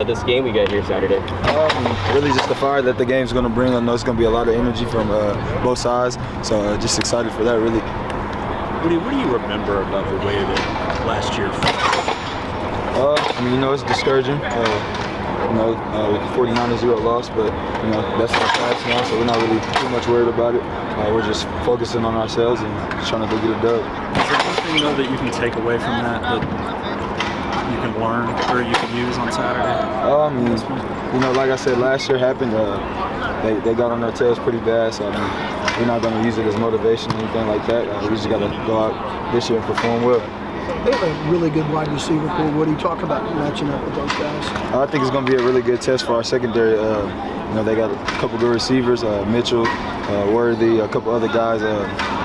this game we got here Saturday? Really just the fire that the game's going to bring. I know it's going to be a lot of energy from both sides, so just excited for that, really. What do you remember about the way that last year felt? It's discouraging. 49-0 loss, but that's our past now, so we're not really too much worried about it. We're just focusing on ourselves and trying to go get a dub. Is there something that you can take away from that you can learn or you can use on Saturday? Like I said, last year happened. They got on their tails pretty bad, so we're not going to use it as motivation or anything like that. We just got to go out this year and perform well. They have a really good wide receiver pool. What do you talk about matching up with those guys? I think it's going to be a really good test for our secondary. They got a couple good receivers, Mitchell, Worthy, a couple other guys,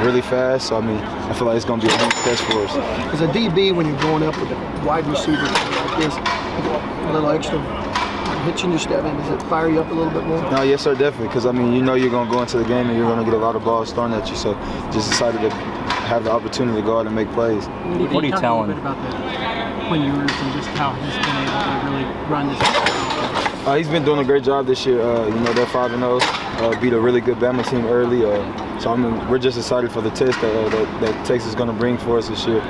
really fast. So, I feel like it's going to be a huge test for us. As a DB, when you're going up with a wide receiver like this, a little extra hitch in your step, does it fire you up a little bit more? No, yes, sir, definitely. Because, you're going to go into the game and you're going to get a lot of balls thrown at you. So, just decided to have the opportunity to go out and make plays. What are you telling? A little bit about the maneuvers and just how he's been able to really run this. He's been doing a great job this year. They're 5-0, beat a really good Bama team early. So we're just excited for the test that Texas is going to bring for us this year.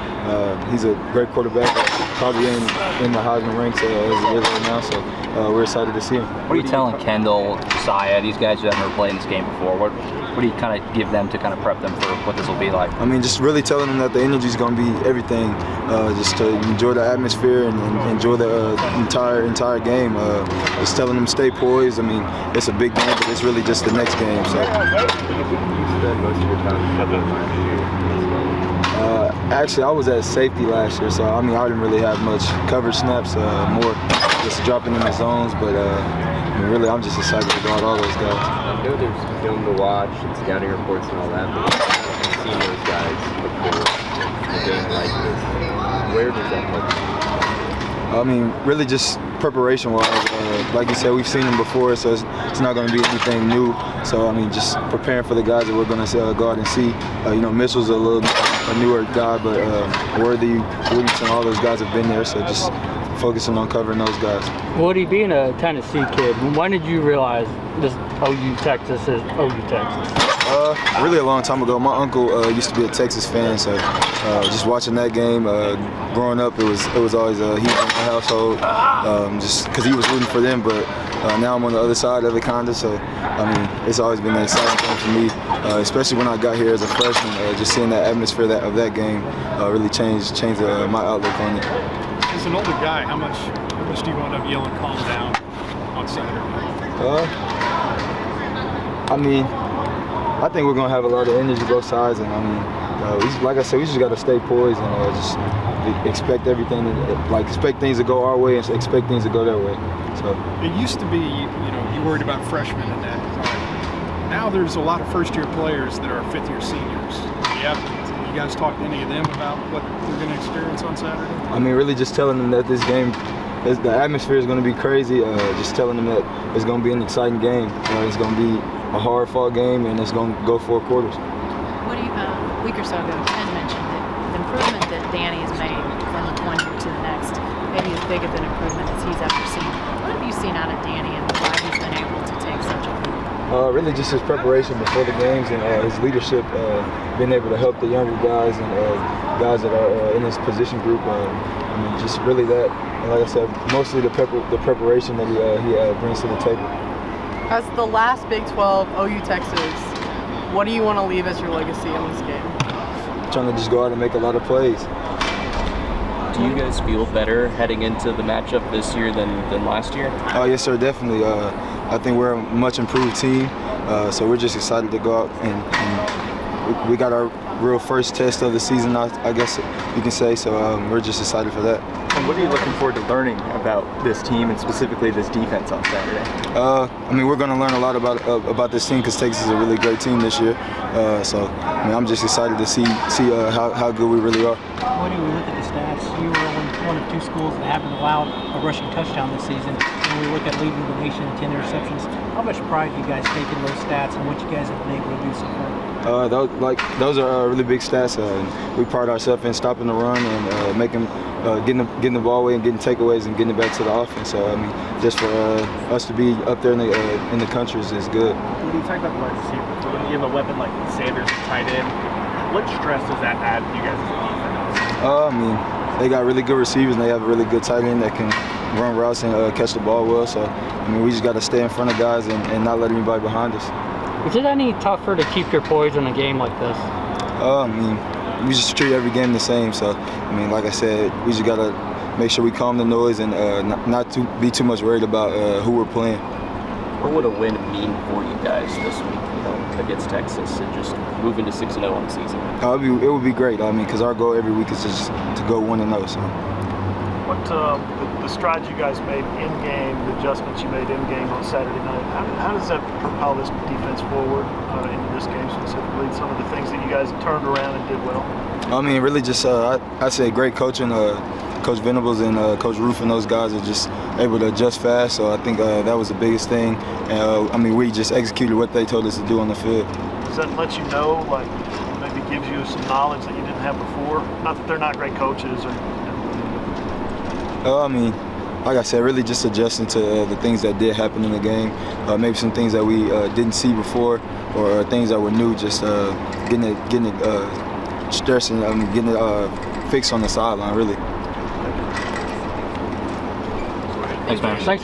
He's a great quarterback, probably in the Heisman ranks as it is right now. So we're excited to see him. What are you telling Kendall, Josiah, these guys who haven't ever played in this game before? What do you kind of give them to kind of prep them for what this will be like? Just really telling them that the energy is going to be everything. Just to enjoy the atmosphere and enjoy the entire game. Just telling them stay poised. It's a big game, but it's really just the next game. So. You spent most of your time covering last year. Actually, I was at safety last year, so I didn't really have much coverage snaps. More just dropping in the zones, but really, I'm just excited to guard all those guys. I know there's film to watch and scouting reports and all that, but I've seen those guys before a game like this. Where does that help you? Really just preparation-wise. Like you said, we've seen them before, so it's not going to be anything new. So, just preparing for the guys that we're going to go out and see. Mitchell's a newer guy, but Worthy, Washington, all those guys have been there, so just focusing on covering those guys. Woody, being a Tennessee kid, when did you realize this OU Texas is OU Texas? Really a long time ago. My uncle used to be a Texas fan, so just watching that game, growing up, it was always a huge in my household, just because he was rooting for them. But now I'm on the other side of it, kinda. So it's always been an exciting thing for me, especially when I got here as a freshman. Just seeing that atmosphere of that game really changed my outlook on it. As an older guy, how much do you want to yell and calm down on Saturday? I think we're gonna have a lot of energy both sides, and like I said, we just gotta stay poised and just expect everything, expect things to go our way and expect things to go their way. So it used to be, you worried about freshmen and that. Now there's a lot of first-year players that are fifth-year seniors. You guys talk to any of them about what they're going to experience on Saturday? Really just telling them that this game, the atmosphere is going to be crazy. Just telling them that it's going to be an exciting game. It's going to be a hard-fought game, and it's going to go 4 quarters. What do you, a week or so ago, Ken mentioned that the improvement that Danny has made from one year to the next, maybe as big of an improvement as he's ever seen. What have you seen out of Danny and why he's been able to take such a leap? Really just his preparation before the games and his leadership, being able to help the younger guys and guys that are in his position group. Just really that, and like I said, mostly the preparation that he brings to the table. As the last Big 12 OU Texas, what do you want to leave as your legacy in this game? Trying to just go out and make a lot of plays. Do you guys feel better heading into the matchup this year than last year? Oh, yes, sir, definitely. I think we're a much improved team, so we're just excited to go out and we got our real first test of the season, I guess you can say, so we're just excited for that. And what are you looking forward to learning about this team and specifically this defense on Saturday? We're going to learn a lot about this team because Texas is a really great team this year. So I'm just excited to see how good we really are. What do we look at this stats. You were only one of 2 schools that haven't allowed a rushing touchdown this season. When we look at leading the nation in 10 interceptions, how much pride do you guys take in those stats and what you guys have been able to do so far? Those are really big stats. We pride ourselves in stopping the run and getting the ball away and getting takeaways and getting it back to the offense. So I mean, just for us to be up there in the country is good. When you talk about the wide receiver, when you have a weapon like Sanders, tight end, what stress does that add to you guys as a defense? I mean, they got really good receivers and they have a really good tight end that can run routes and catch the ball well. So I mean, we just got to stay in front of guys and not let anybody behind us. Is it any tougher to keep your poise in a game like this? I mean, we just treat every game the same. So, I mean, like I said, we just got to make sure we calm the noise and not to be too much worried about who we're playing. What would a win mean for you guys this week, against Texas and just moving to 6-0 on the season? It would be great. I mean, because our goal every week is just to go 1-0. So. What the strides you guys made in game, the adjustments you made in game on Saturday night, how does that propel this defense forward into this game specifically? Some of the things that you guys turned around and did well. I mean, really just I say great coaching. Coach Venables and Coach Roof and those guys are just able to adjust fast. So I think that was the biggest thing. And I mean, we just executed what they told us to do on the field. Does that let you know, like maybe gives you some knowledge that you didn't have before? Not that they're not great coaches or. I mean, like I said, really just adjusting to the things that did happen in the game. Maybe some things that we didn't see before, or things that were new. Just getting it stressing, getting it fixed on the sideline. Really. Thanks, man. Thanks.